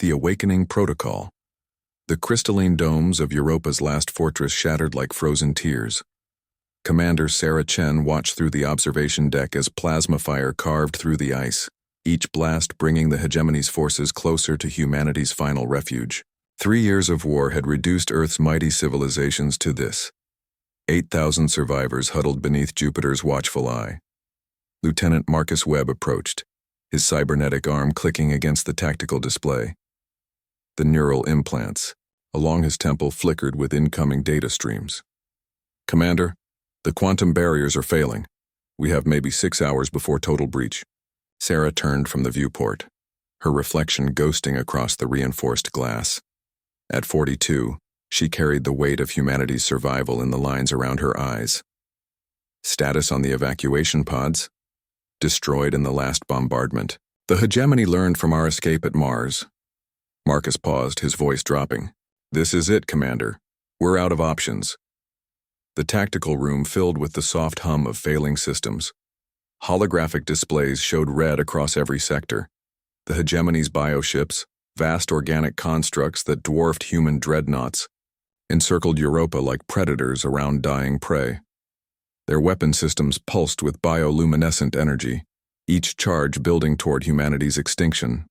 The Awakening Protocol. The crystalline domes of Europa's last fortress shattered like frozen tears. Commander Sarah Chen watched through the observation deck as plasma fire carved through the ice, each blast bringing the hegemony's forces closer to humanity's final refuge. 3 years of war had reduced Earth's mighty civilizations to this. 8,000 survivors huddled beneath Jupiter's watchful eye. Lieutenant Marcus Webb approached, his cybernetic arm clicking against the tactical display. The neural implants along his temple flickered with incoming data streams. "Commander, the quantum barriers are failing. We have maybe 6 hours before total breach." Sarah turned from the viewport, her reflection ghosting across the reinforced glass. At 42, she carried the weight of humanity's survival in the lines around her eyes. Status on the evacuation pods? Destroyed in the last bombardment. The hegemony learned from our escape at Mars. Marcus paused, his voice dropping. "This is it, Commander. We're out of options." The tactical room filled with the soft hum of failing systems. Holographic displays showed red across every sector. The hegemony's bioships, vast organic constructs that dwarfed human dreadnoughts, encircled Europa like predators around dying prey. Their weapon systems pulsed with bioluminescent energy, each charge building toward humanity's extinction.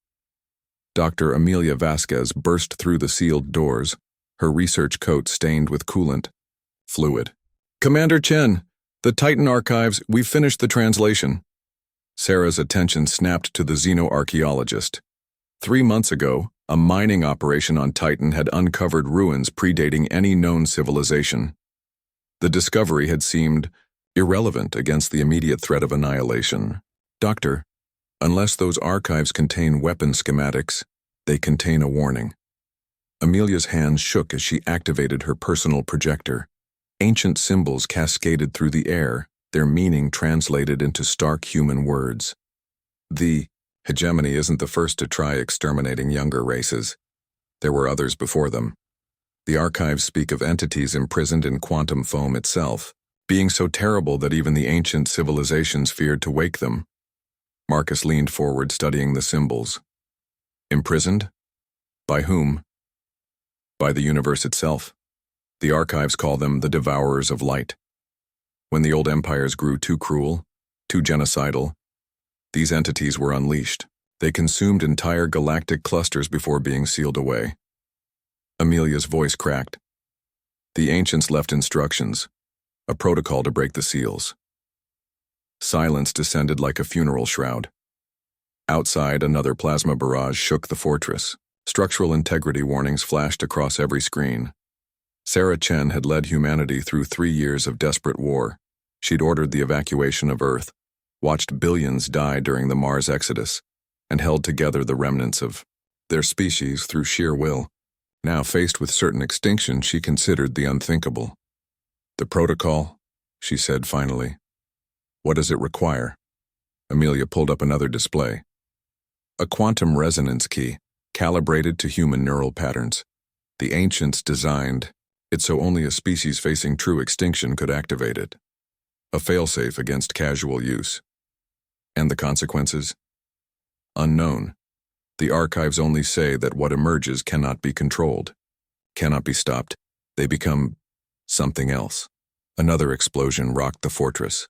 Dr. Amelia Vasquez burst through the sealed doors, her research coat stained with coolant. Fluid. "Commander Chen, the Titan archives, we've finished the translation." Sarah's attention snapped to the xenoarchaeologist. 3 months ago, a mining operation on Titan had uncovered ruins predating any known civilization. The discovery had seemed irrelevant against the immediate threat of annihilation. "Doctor, unless those archives contain weapon schematics, they contain a warning." Amelia's hands shook as she activated her personal projector. Ancient symbols cascaded through the air, their meaning translated into stark human words. The hegemony isn't the first to try exterminating younger races. There were others before them. The archives speak of entities imprisoned in quantum foam itself, being so terrible that even the ancient civilizations feared to wake them. Marcus leaned forward, studying the symbols. Imprisoned? By whom? By the universe itself. The archives call them the Devourers of Light. When the old empires grew too cruel, too genocidal, these entities were unleashed. They consumed entire galactic clusters before being sealed away. Amelia's voice cracked. The ancients left instructions, a protocol to break the seals. Silence descended like a funeral shroud. Outside, another plasma barrage shook the fortress. Structural integrity warnings flashed across every screen. Sarah Chen had led humanity through 3 years of desperate war. She'd ordered the evacuation of Earth, watched billions die during the Mars exodus, and held together the remnants of their species through sheer will. Now faced with certain extinction, she considered the unthinkable. "The protocol," she said finally. "What does it require?" Amelia pulled up another display. A quantum resonance key, calibrated to human neural patterns. The ancients designed it so only a species facing true extinction could activate it. A failsafe against casual use. And the consequences? Unknown. The archives only say that what emerges cannot be controlled, cannot be stopped. They become something else. Another explosion rocked the fortress.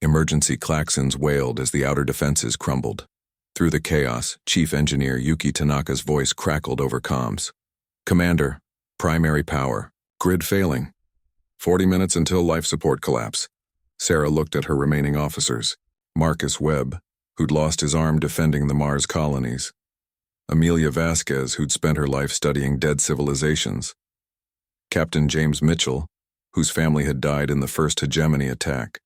Emergency klaxons wailed as the outer defenses crumbled. Through the chaos, Chief Engineer Yuki Tanaka's voice crackled over comms. "Commander, primary power. Grid failing. 40 minutes until life support collapse." Sarah looked at her remaining officers. Marcus Webb, who'd lost his arm defending the Mars colonies. Amelia Vasquez, who'd spent her life studying dead civilizations. Captain James Mitchell, whose family had died in the first hegemony attack.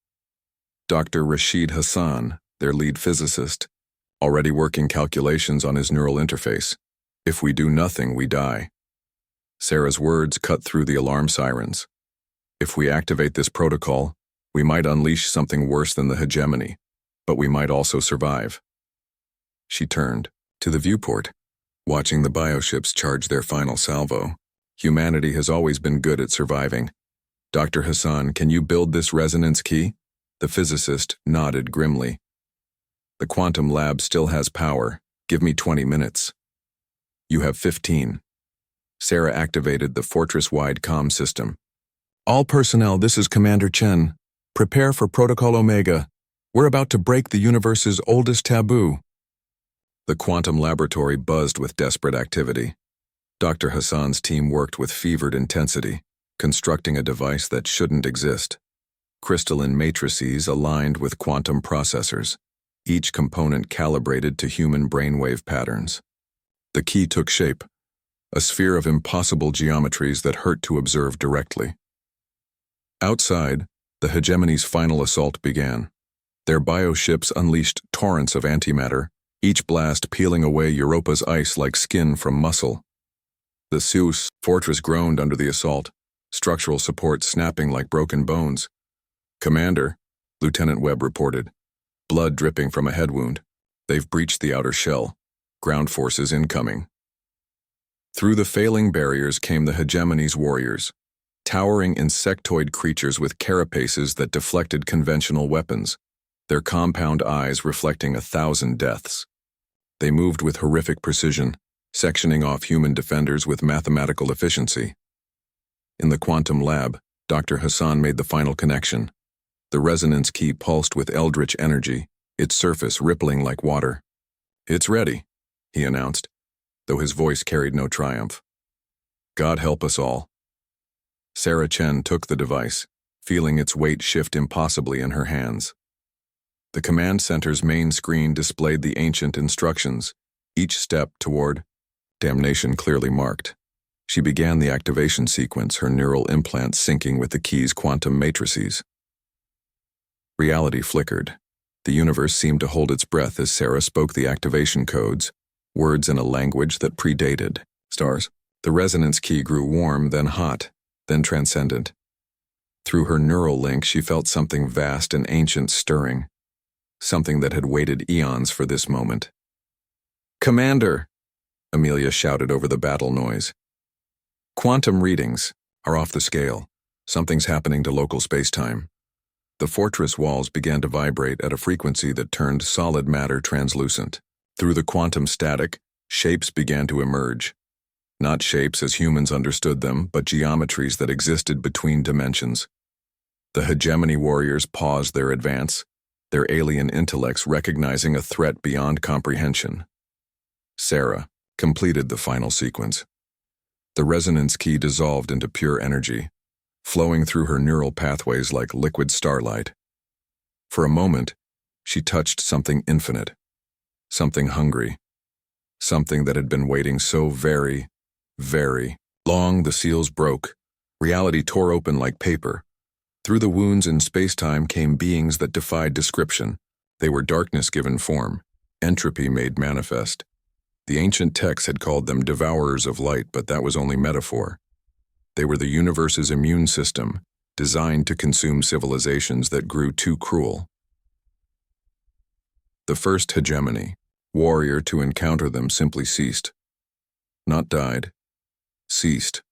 Dr. Rashid Hassan, their lead physicist, already working calculations on his neural interface. "If we do nothing, we die." Sarah's words cut through the alarm sirens. "If we activate this protocol, we might unleash something worse than the hegemony, but we might also survive." She turned to the viewport, watching the bioships charge their final salvo. Humanity has always been good at surviving. "Dr. Hassan, can you build this resonance key?" The physicist nodded grimly. "The quantum lab still has power. Give me 20 minutes. You have 15. Sarah activated the fortress-wide comm system. All personnel, this is Commander Chen. Prepare for Protocol Omega. We're about to break the universe's oldest taboo. The quantum laboratory buzzed with desperate activity. Dr. Hassan's team worked with fevered intensity, constructing a device that shouldn't exist. Crystalline matrices aligned with quantum processors, each component calibrated to human brainwave patterns. The key took shape, a sphere of impossible geometries that hurt to observe directly. Outside, the hegemony's final assault began. Their bioships unleashed torrents of antimatter, each blast peeling away Europa's ice like skin from muscle. The Zeus fortress groaned under the assault, structural support snapping like broken bones. "Commander," Lieutenant Webb reported, blood dripping from a head wound. "They've breached the outer shell. Ground forces incoming." Through the failing barriers came the hegemony's warriors, towering insectoid creatures with carapaces that deflected conventional weapons, their compound eyes reflecting 1,000 deaths. They moved with horrific precision, sectioning off human defenders with mathematical efficiency. In the quantum lab, Dr. Hassan made the final connection. The resonance key pulsed with eldritch energy, its surface rippling like water. "It's ready," he announced, though his voice carried no triumph. "God help us all." Sarah Chen took the device, feeling its weight shift impossibly in her hands. The command center's main screen displayed the ancient instructions, each step toward damnation clearly marked. She began the activation sequence, her neural implants syncing with the key's quantum matrices. Reality flickered. The universe seemed to hold its breath as Sarah spoke the activation codes, words in a language that predated stars. The resonance key grew warm, then hot, then transcendent. Through her neural link, she felt something vast and ancient stirring, something that had waited eons for this moment. "Commander!" Amelia shouted over the battle noise. "Quantum readings are off the scale. Something's happening to local spacetime." The fortress walls began to vibrate at a frequency that turned solid matter translucent. Through the quantum static, shapes began to emerge. Not shapes as humans understood them, but geometries that existed between dimensions. The hegemony warriors paused their advance, their alien intellects recognizing a threat beyond comprehension. Sarah completed the final sequence. The resonance key dissolved into pure energy, flowing through her neural pathways like liquid starlight. For a moment, she touched something infinite, something hungry, something that had been waiting so very, very long. The seals broke. Reality tore open like paper. Through the wounds in spacetime came beings that defied description. They were darkness given form, entropy made manifest. The ancient texts had called them devourers of light, but that was only metaphor. They were the universe's immune system, designed to consume civilizations that grew too cruel. The first hegemony, warrior to encounter them, simply ceased. Not died, ceased.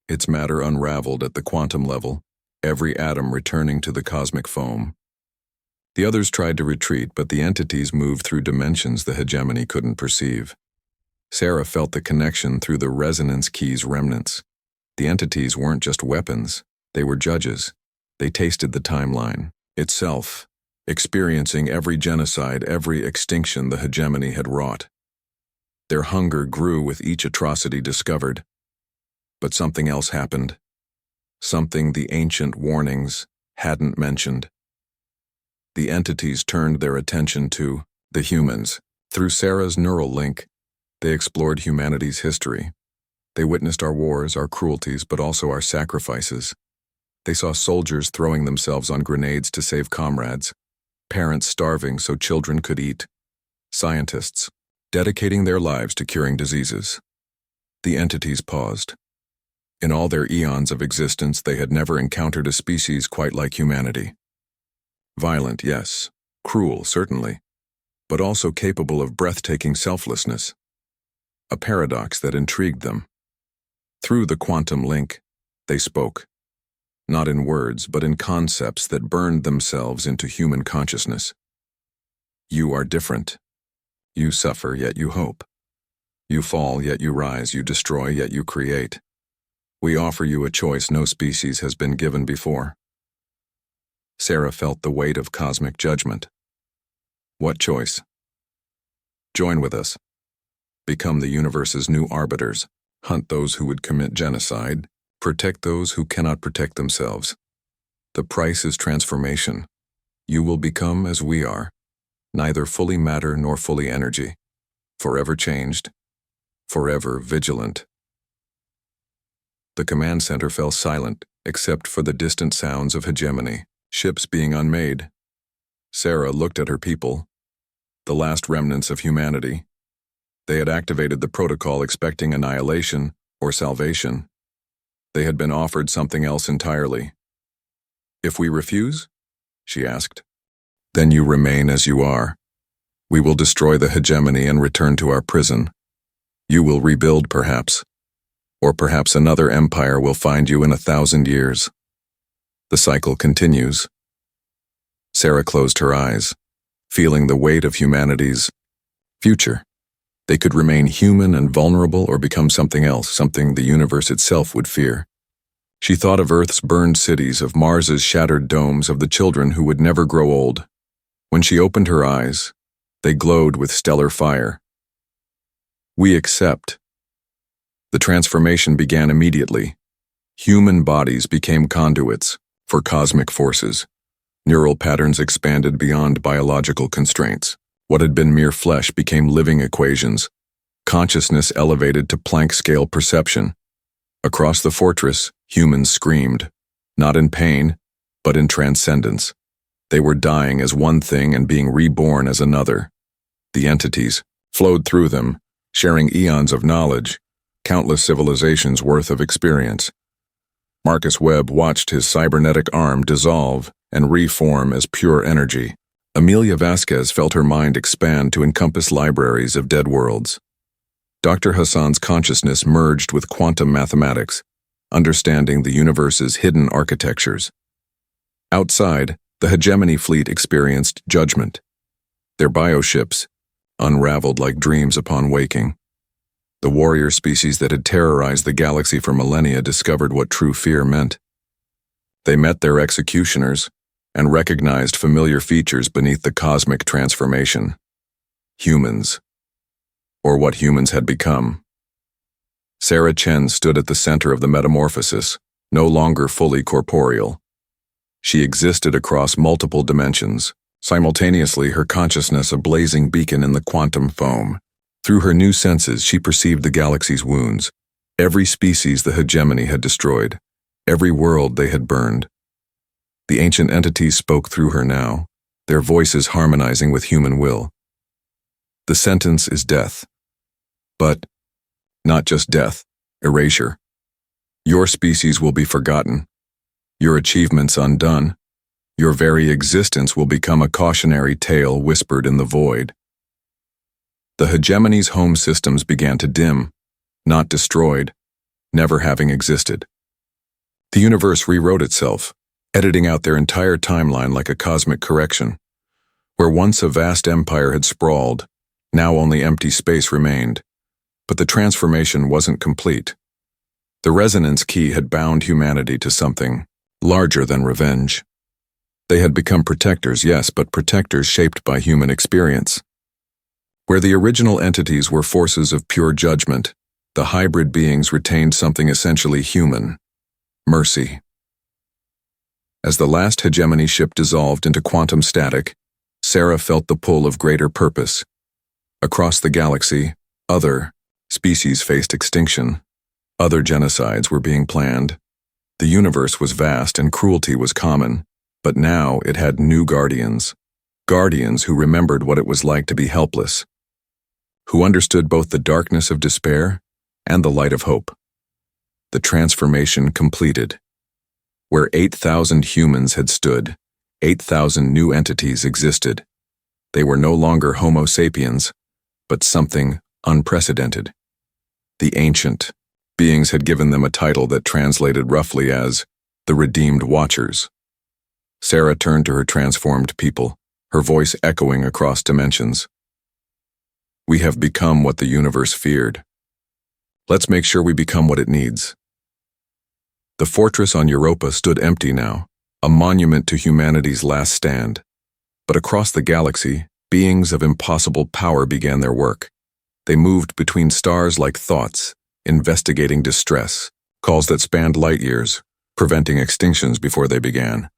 Its matter unraveled at the quantum level, every atom returning to the cosmic foam. The others tried to retreat, but the entities moved through dimensions the hegemony couldn't perceive. Sarah felt the connection through the resonance key's remnants. The entities weren't just weapons, they were judges. They tasted the timeline itself, experiencing every genocide, every extinction the hegemony had wrought. Their hunger grew with each atrocity discovered. But something else happened. Something the ancient warnings hadn't mentioned. The entities turned their attention to the humans. Through Sarah's neural link, they explored humanity's history. They witnessed our wars, our cruelties, but also our sacrifices. They saw soldiers throwing themselves on grenades to save comrades, parents starving so children could eat, scientists dedicating their lives to curing diseases. The entities paused. In all their eons of existence, they had never encountered a species quite like humanity. Violent, yes. Cruel, certainly. But also capable of breathtaking selflessness. A paradox that intrigued them. Through the quantum link, they spoke. Not in words, but in concepts that burned themselves into human consciousness. You are different. You suffer, yet you hope. You fall, yet you rise. You destroy, yet you create. We offer you a choice no species has been given before. Sarah felt the weight of cosmic judgment. What choice? Join with us. Become the universe's new arbiters. Hunt those who would commit genocide. Protect those who cannot protect themselves. The price is transformation. You will become as we are, neither fully matter nor fully energy, forever changed, forever vigilant. The command center fell silent, except for the distant sounds of hegemony, ships being unmade. Sarah looked at her people, the last remnants of humanity. They had activated the protocol expecting annihilation or salvation. They had been offered something else entirely. If we refuse? She asked. Then you remain as you are. We will destroy the hegemony and return to our prison. You will rebuild, perhaps. Or perhaps another empire will find you in 1,000 years. The cycle continues. Sarah closed her eyes, feeling the weight of humanity's future. They could remain human and vulnerable or become something else, something the universe itself would fear. She thought of Earth's burned cities, of Mars's shattered domes, of the children who would never grow old. When she opened her eyes, they glowed with stellar fire. We accept. The transformation began immediately. Human bodies became conduits for cosmic forces. Neural patterns expanded beyond biological constraints. What had been mere flesh became living equations. Consciousness elevated to Planck-scale perception. Across the fortress, humans screamed, not in pain, but in transcendence. They were dying as one thing and being reborn as another. The entities flowed through them, sharing eons of knowledge, countless civilizations' worth of experience. Marcus Webb watched his cybernetic arm dissolve and reform as pure energy. Amelia Vasquez felt her mind expand to encompass libraries of dead worlds. Dr. Hassan's consciousness merged with quantum mathematics, understanding the universe's hidden architectures. Outside, the hegemony fleet experienced judgment. Their bioships unraveled like dreams upon waking. The warrior species that had terrorized the galaxy for millennia discovered what true fear meant. They met their executioners and recognized familiar features beneath the cosmic transformation. Humans, or what humans had become. Sarah Chen stood at the center of the metamorphosis, no longer fully corporeal. She existed across multiple dimensions, simultaneously her consciousness a blazing beacon in the quantum foam. Through her new senses, she perceived the galaxy's wounds, every species the hegemony had destroyed, every world they had burned. The ancient entities spoke through her now, their voices harmonizing with human will. The sentence is death. But not just death, erasure. Your species will be forgotten, your achievements undone. Your very existence will become a cautionary tale whispered in the void. The hegemony's home systems began to dim, not destroyed, never having existed. The universe rewrote itself, editing out their entire timeline like a cosmic correction. Where once a vast empire had sprawled, now only empty space remained. But the transformation wasn't complete. The resonance key had bound humanity to something larger than revenge. They had become protectors, yes, but protectors shaped by human experience. Where the original entities were forces of pure judgment, the hybrid beings retained something essentially human: mercy. As the last hegemony ship dissolved into quantum static, Sarah felt the pull of greater purpose. Across the galaxy, other species faced extinction. Other genocides were being planned. The universe was vast and cruelty was common, but now it had new guardians. Guardians who remembered what it was like to be helpless, who understood both the darkness of despair and the light of hope. The transformation completed. Where 8,000 humans had stood, 8,000 new entities existed. They were no longer Homo sapiens, but something unprecedented. The ancient beings had given them a title that translated roughly as the Redeemed Watchers. Sarah turned to her transformed people, her voice echoing across dimensions. We have become what the universe feared. Let's make sure we become what it needs. The fortress on Europa stood empty now, a monument to humanity's last stand. But across the galaxy, beings of impossible power began their work. They moved between stars like thoughts, investigating distress, calls that spanned light years, preventing extinctions before they began.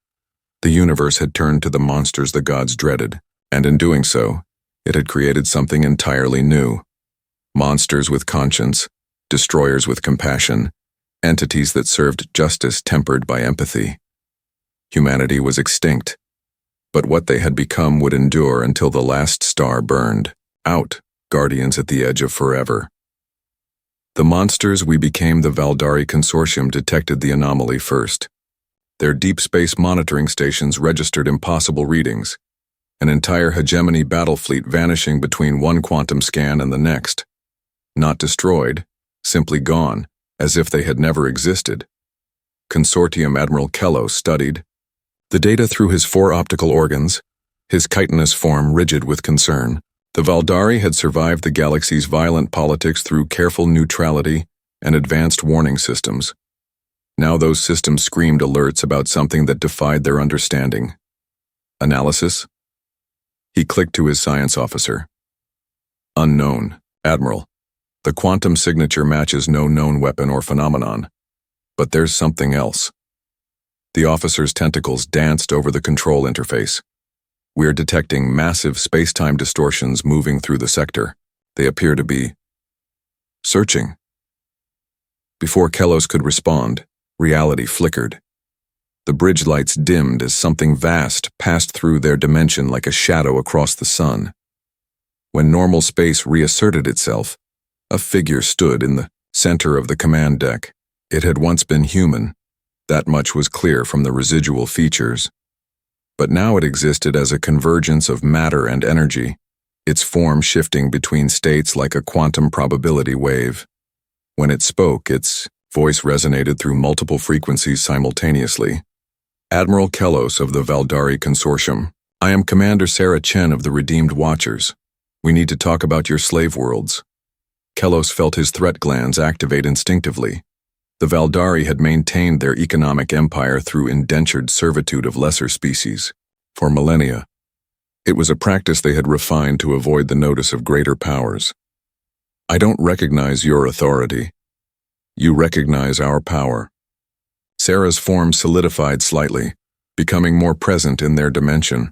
The universe had turned to the monsters the gods dreaded, and in doing so, it had created something entirely new. Monsters with conscience, destroyers with compassion, entities that served justice tempered by empathy. Humanity was extinct, but what they had become would endure until the last star burned out, guardians at the edge of forever. The monsters we became, the Valdari Consortium, detected the anomaly first. Their deep space monitoring stations registered impossible readings, an entire hegemony battle fleet vanishing between one quantum scan and the next. Not destroyed, simply gone, as if they had never existed. Consortium Admiral Kello studied the data through his 4 optical organs, his chitinous form rigid with concern. The Valdari had survived the galaxy's violent politics through careful neutrality and advanced warning systems. Now those systems screamed alerts about something that defied their understanding. Analysis? He clicked to his science officer. Unknown, Admiral. The quantum signature matches no known weapon or phenomenon. But there's something else. The officer's tentacles danced over the control interface. We're detecting massive space-time distortions moving through the sector. They appear to be searching. Before Kellos could respond, reality flickered. The bridge lights dimmed as something vast passed through their dimension like a shadow across the sun. When normal space reasserted itself, a figure stood in the center of the command deck. It had once been human. That much was clear from the residual features. But now it existed as a convergence of matter and energy, its form shifting between states like a quantum probability wave. When it spoke, its voice resonated through multiple frequencies simultaneously. Admiral Kellos of the Valdari Consortium. I am Commander Sarah Chen of the Redeemed Watchers. We need to talk about your slave worlds. Kellos felt his threat glands activate instinctively. The Valdari had maintained their economic empire through indentured servitude of lesser species. For millennia, it was a practice they had refined to avoid the notice of greater powers. I don't recognize your authority. You recognize our power. Sarah's form solidified slightly, becoming more present in their dimension.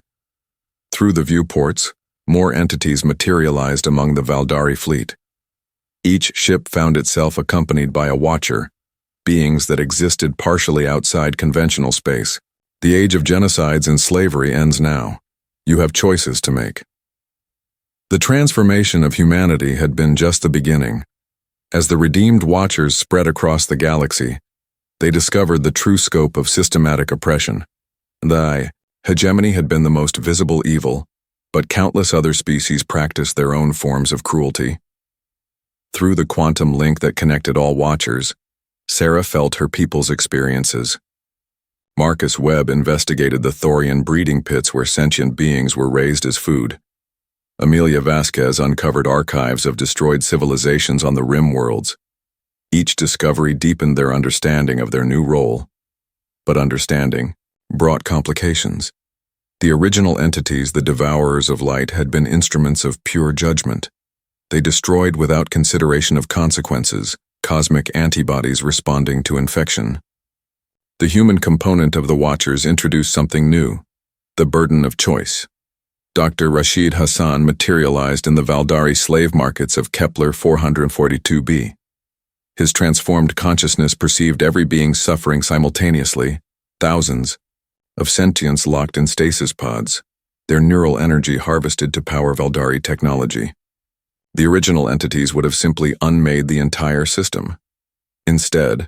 Through the viewports, more entities materialized among the Valdari fleet. Each ship found itself accompanied by a watcher, beings that existed partially outside conventional space. The age of genocides and slavery ends now. You have choices to make. The transformation of humanity had been just the beginning. As the Redeemed Watchers spread across the galaxy, they discovered the true scope of systematic oppression. The hegemony had been the most visible evil, but countless other species practiced their own forms of cruelty. Through the quantum link that connected all Watchers, Sarah felt her people's experiences. Marcus Webb investigated the Thorian breeding pits where sentient beings were raised as food. Amelia Vasquez uncovered archives of destroyed civilizations on the rim worlds. Each discovery deepened their understanding of their new role. But understanding brought complications. The original entities, the devourers of light, had been instruments of pure judgment. They destroyed without consideration of consequences, cosmic antibodies responding to infection. The human component of the Watchers introduced something new, the burden of choice. Dr. Rashid Hassan materialized in the Valdari slave markets of Kepler 442b. His transformed consciousness perceived every being suffering simultaneously, thousands of sentients locked in stasis pods, their neural energy harvested to power Valdari technology. The original entities would have simply unmade the entire system. Instead,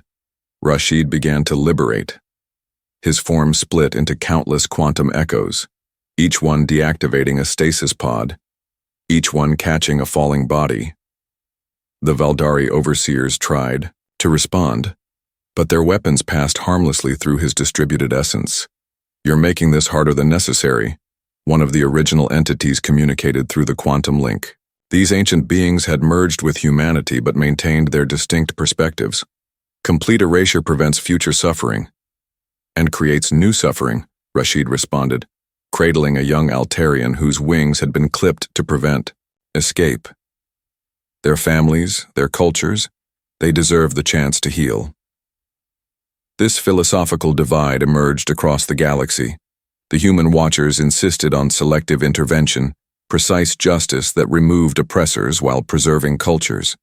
Rashid began to liberate. His form split into countless quantum echoes, each one deactivating a stasis pod, each one catching a falling body. The Valdari overseers tried to respond, but their weapons passed harmlessly through his distributed essence. You're making this harder than necessary, one of the original entities communicated through the quantum link. These ancient beings had merged with humanity but maintained their distinct perspectives. Complete erasure prevents future suffering and creates new suffering, Rashid responded, cradling a young Altarian whose wings had been clipped to prevent escape. Their families, their cultures, they deserve the chance to heal. This philosophical divide emerged across the galaxy. The human watchers insisted on selective intervention, precise justice that removed oppressors while preserving cultures.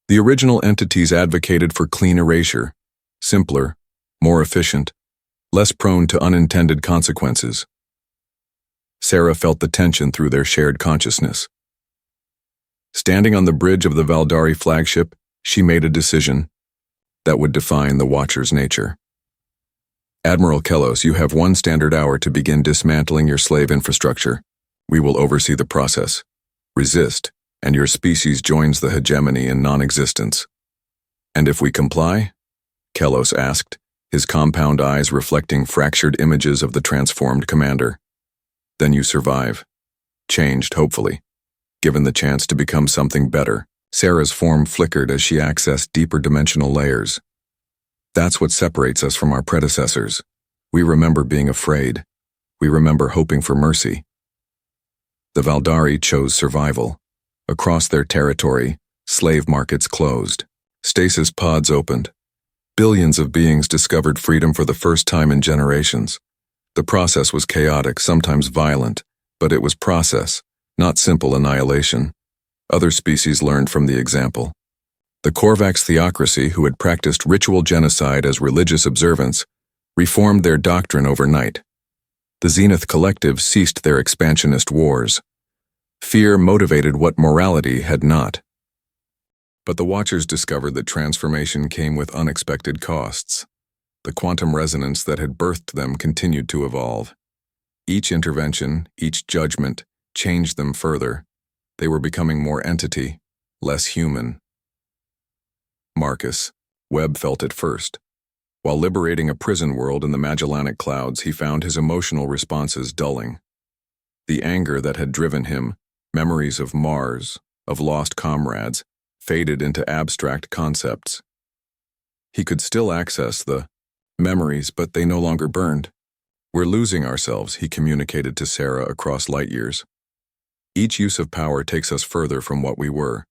The original entities advocated for clean erasure, simpler, more efficient, less prone to unintended consequences. Sarah felt the tension through their shared consciousness. Standing on the bridge of the Valdari flagship, she made a decision that would define the Watcher's nature. Admiral Kellos, you have 1 standard hour to begin dismantling your slave infrastructure. We will oversee the process. Resist, and your species joins the hegemony in non-existence. And if we comply? Kellos asked, his compound eyes reflecting fractured images of the transformed commander. Then you survive. Changed, hopefully. Given the chance to become something better. Sarah's form flickered as she accessed deeper dimensional layers. That's what separates us from our predecessors. We remember being afraid. We remember hoping for mercy. The Valdari chose survival. Across their territory, slave markets closed. Stasis pods opened. Billions of beings discovered freedom for the first time in generations. The process was chaotic, sometimes violent, but it was process, not simple annihilation. Other species learned from the example. The Korvax theocracy, who had practiced ritual genocide as religious observance, reformed their doctrine overnight. The Zenith Collective ceased their expansionist wars. Fear motivated what morality had not. But the Watchers discovered that transformation came with unexpected costs. The quantum resonance that had birthed them continued to evolve. Each intervention, each judgment, changed them further. They were becoming more entity, less human. Marcus, Webb felt it first. While liberating a prison world in the Magellanic clouds, he found his emotional responses dulling. The anger that had driven him, memories of Mars, of lost comrades, faded into abstract concepts. He could still access the memories, but they no longer burned. We're losing ourselves, he communicated to Sarah across light years. Each use of power takes us further from what we were.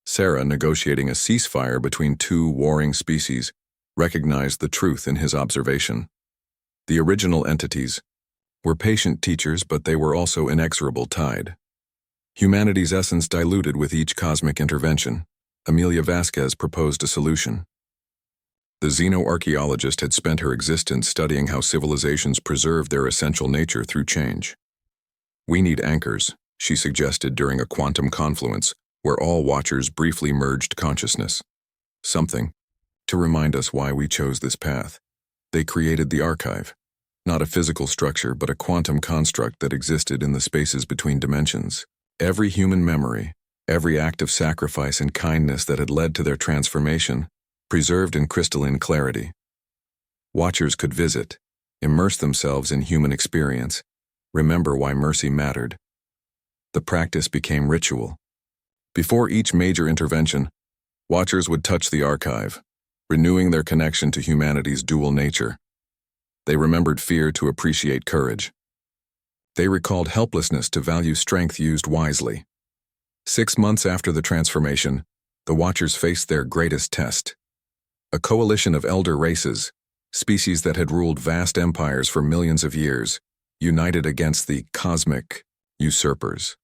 Sarah, negotiating a ceasefire between 2 warring species, recognized the truth in his observation. The original entities were patient teachers, but they were also inexorable tied. Humanity's essence diluted with each cosmic intervention. Amelia Vasquez proposed a solution. The xenoarchaeologist had spent her existence studying how civilizations preserve their essential nature through change. We need anchors, she suggested during a quantum confluence where all watchers briefly merged consciousness. Something to remind us why we chose this path. They created the archive, not a physical structure but a quantum construct that existed in the spaces between dimensions. Every human memory, every act of sacrifice and kindness that had led to their transformation, preserved in crystalline clarity. Watchers could visit, immerse themselves in human experience, remember why mercy mattered. The practice became ritual. Before each major intervention, watchers would touch the archive, renewing their connection to humanity's dual nature. They remembered fear to appreciate courage. They recalled helplessness to value strength used wisely. 6 months after the transformation, the Watchers faced their greatest test. A coalition of elder races, species that had ruled vast empires for millions of years, united against the cosmic usurpers.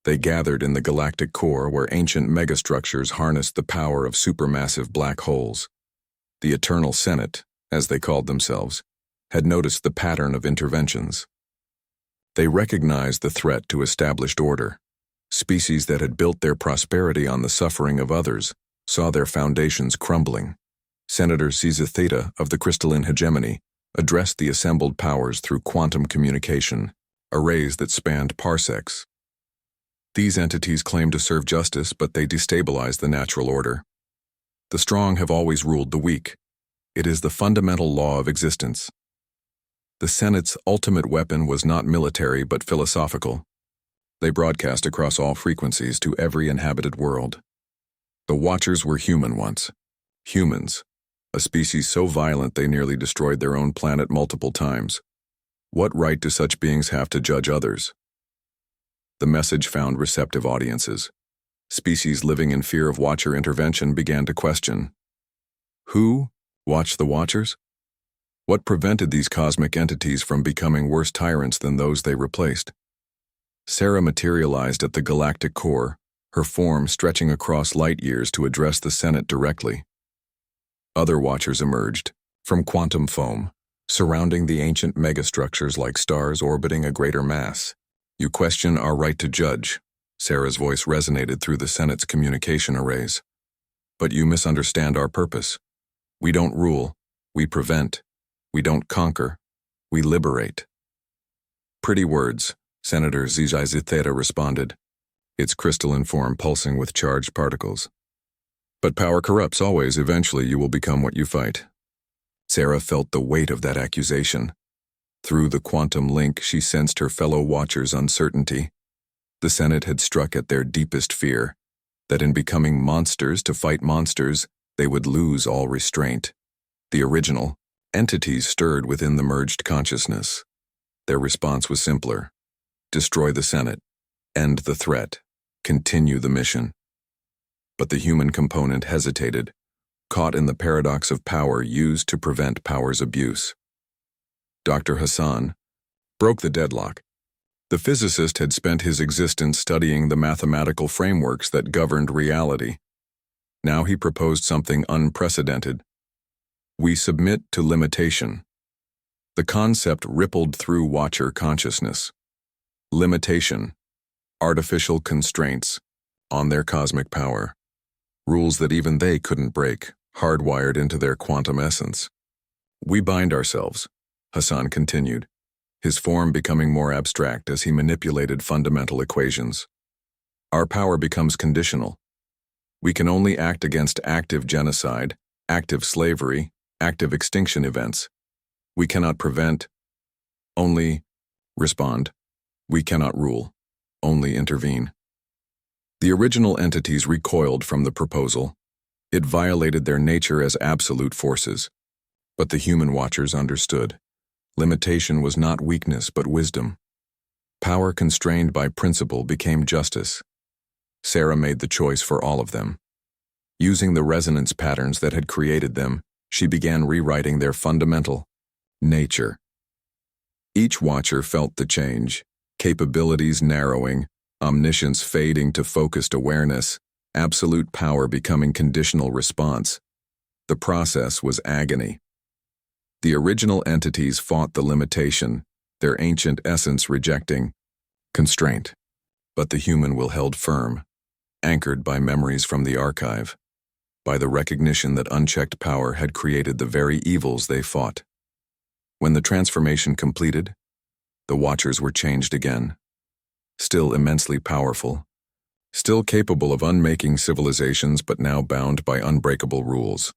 They gathered in the galactic core where ancient megastructures harnessed the power of supermassive black holes. The Eternal Senate, as they called themselves, had noticed the pattern of interventions. They recognized the threat to established order. Species that had built their prosperity on the suffering of others saw their foundations crumbling. Senator Caesar Theta of the crystalline hegemony addressed the assembled powers through quantum communication, arrays that spanned parsecs. These entities claimed to serve justice, but they destabilized the natural order. The strong have always ruled the weak. It is the fundamental law of existence. The Senate's ultimate weapon was not military but philosophical. They broadcast across all frequencies to every inhabited world. The Watchers were human once. Humans, a species so violent they nearly destroyed their own planet multiple times. What right do such beings have to judge others? The message found receptive audiences. Species living in fear of Watcher intervention began to question. Who watched the Watchers? What prevented these cosmic entities from becoming worse tyrants than those they replaced? Sarah materialized at the galactic core, her form stretching across light years to address the Senate directly. Other Watchers emerged, from quantum foam, surrounding the ancient megastructures like stars orbiting a greater mass. You question our right to judge, Sarah's voice resonated through the Senate's communication arrays. But you misunderstand our purpose. We don't rule, we prevent. We don't conquer, we liberate. Pretty words, Senator Zeta responded, its crystalline form pulsing with charged particles. But power corrupts always. Eventually you will become what you fight. Sarah felt the weight of that accusation. Through the quantum link, she sensed her fellow Watchers' uncertainty. The Senate had struck at their deepest fear, that in becoming monsters to fight monsters, they would lose all restraint. The original entities stirred within the merged consciousness. Their response was simpler. Destroy the Senate, end the threat, continue the mission. But the human component hesitated, caught in the paradox of power used to prevent power's abuse. Dr. Hassan broke the deadlock. The physicist had spent his existence studying the mathematical frameworks that governed reality. Now he proposed something unprecedented. We submit to limitation. The concept rippled through Watcher consciousness. Limitation, artificial constraints on their cosmic power. Rules that even they couldn't break, hardwired into their quantum essence. We bind ourselves, Hassan continued, his form becoming more abstract as he manipulated fundamental equations. Our power becomes conditional. We can only act against active genocide, active slavery, active extinction events. We cannot prevent, only respond. We cannot rule, only intervene. The original entities recoiled from the proposal. It violated their nature as absolute forces. But the human Watchers understood. Limitation was not weakness but wisdom. Power constrained by principle became justice. Sarah made the choice for all of them. Using the resonance patterns that had created them, she began rewriting their fundamental nature. Each Watcher felt the change, capabilities narrowing, omniscience fading to focused awareness, absolute power becoming conditional response. The process was agony. The original entities fought the limitation, their ancient essence rejecting constraint. But the human will held firm, anchored by memories from the archive, by the recognition that unchecked power had created the very evils they fought. When the transformation completed, the Watchers were changed again. Still immensely powerful, still capable of unmaking civilizations but now bound by unbreakable rules.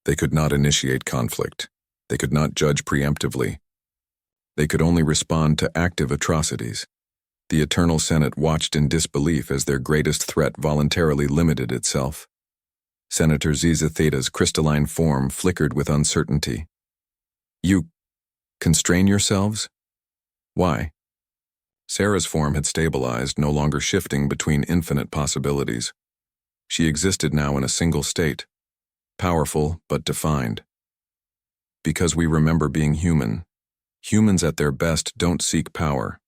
They could not initiate conflict. They could not judge preemptively. They could only respond to active atrocities. The Eternal Senate watched in disbelief as their greatest threat voluntarily limited itself. Senator Zeta's crystalline form flickered with uncertainty. You constrain yourselves? Why? Sarah's form had stabilized, no longer shifting between infinite possibilities. She existed now in a single state, powerful but defined. Because we remember being human. Humans at their best don't seek power.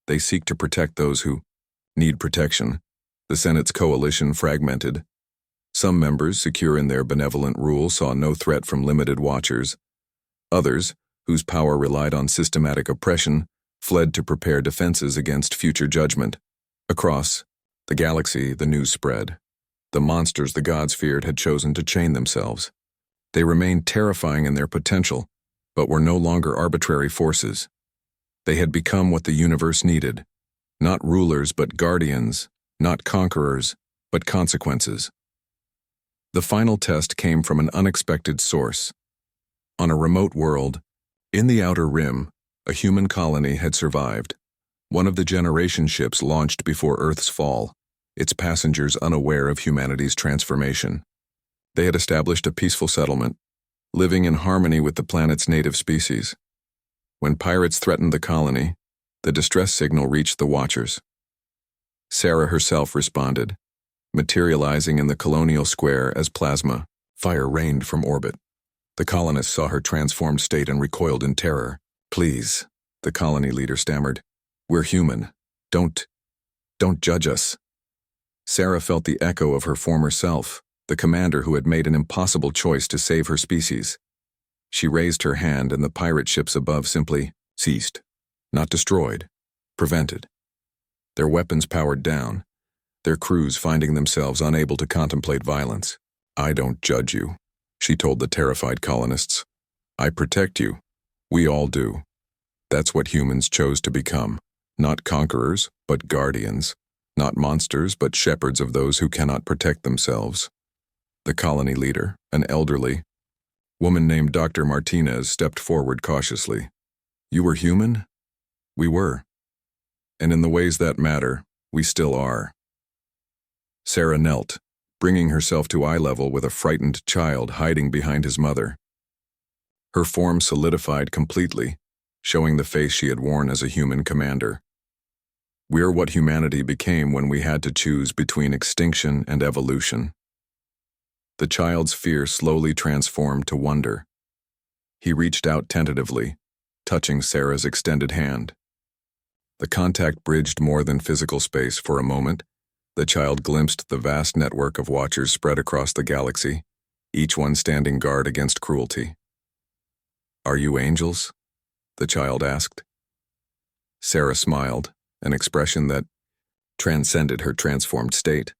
They seek to protect those who need protection. The Senate's coalition fragmented. Some members, secure in their benevolent rule, saw no threat from limited Watchers. Others, whose power relied on systematic oppression, fled to prepare defenses against future judgment. Across the galaxy, the news spread. The monsters the gods feared had chosen to chain themselves. They remained terrifying in their potential, but were no longer arbitrary forces. They had become what the universe needed. Not rulers but guardians, not conquerors but consequences. The final test came from an unexpected source. On a remote world, in the Outer Rim, a human colony had survived. one of the generation ships launched before Earth's fall, its passengers unaware of humanity's transformation. They had established a peaceful settlement, living in harmony with the planet's native species. When pirates threatened the colony, the distress signal reached the Watchers. Sarah herself responded, materializing in the colonial square as plasma. Fire rained from orbit. The colonists saw her transformed state and recoiled in terror. "Please," the colony leader stammered. "We're human. Don't judge us." Sarah felt the echo of her former self, the commander who had made an impossible choice to save her species. She raised her hand and the pirate ships above simply ceased. Not destroyed, prevented. Their weapons powered down, their crews finding themselves unable to contemplate violence. "I don't judge you," she told the terrified colonists. "I protect you. We all do. That's what humans chose to become. Not conquerors, but guardians. Not monsters, but shepherds of those who cannot protect themselves." The colony leader, an elderly woman named Dr. Martinez, stepped forward cautiously. "You were human? We were. And in the ways that matter, we still are." Sarah knelt, bringing herself to eye level with a frightened child hiding behind his mother. Her form solidified completely, showing the face she had worn as a human commander. "We're what humanity became when we had to choose between extinction and evolution." The child's fear slowly transformed to wonder. He reached out tentatively, touching Sarah's extended hand. The contact bridged more than physical space. For a moment, the child glimpsed the vast network of Watchers spread across the galaxy, each one standing guard against cruelty. "Are you angels?" the child asked. Sarah smiled, an expression that transcended her transformed state.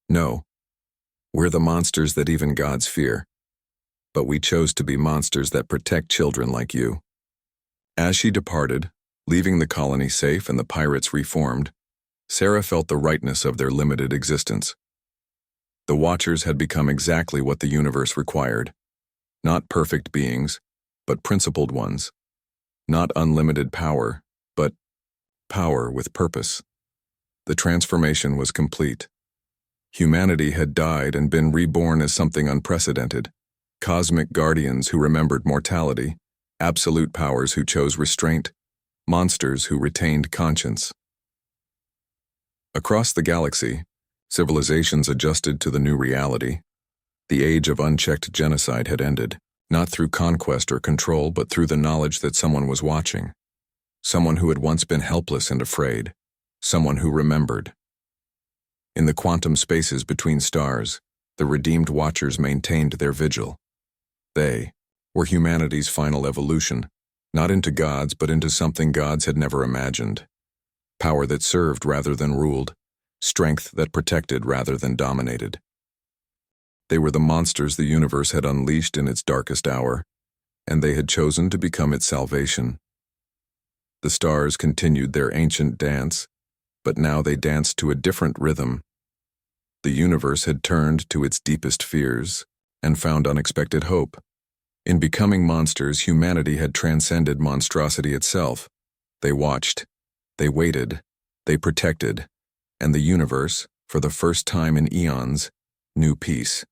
"No, we're the monsters that even gods fear. But we chose to be monsters that protect children like you." As she departed, leaving the colony safe and the pirates reformed, Sarah felt the rightness of their limited existence. The Watchers had become exactly what the universe required. Not perfect beings, but principled ones. Not unlimited power, but power with purpose. The transformation was complete. Humanity had died and been reborn as something unprecedented. Cosmic guardians who remembered mortality, absolute powers who chose restraint, monsters who retained conscience. Across the galaxy, civilizations adjusted to the new reality. The age of unchecked genocide had ended, not through conquest or control, but through the knowledge that someone was watching. Someone who had once been helpless and afraid. Someone who remembered. In the quantum spaces between stars, the redeemed Watchers maintained their vigil. They were humanity's final evolution, not into gods, but into something gods had never imagined. Power that served rather than ruled, strength that protected rather than dominated. They were the monsters the universe had unleashed in its darkest hour, and they had chosen to become its salvation. The stars continued their ancient dance, but now they danced to a different rhythm. The universe had turned to its deepest fears and found unexpected hope. In becoming monsters, humanity had transcended monstrosity itself. They watched, they waited, they protected, and the universe, for the first time in eons, knew peace.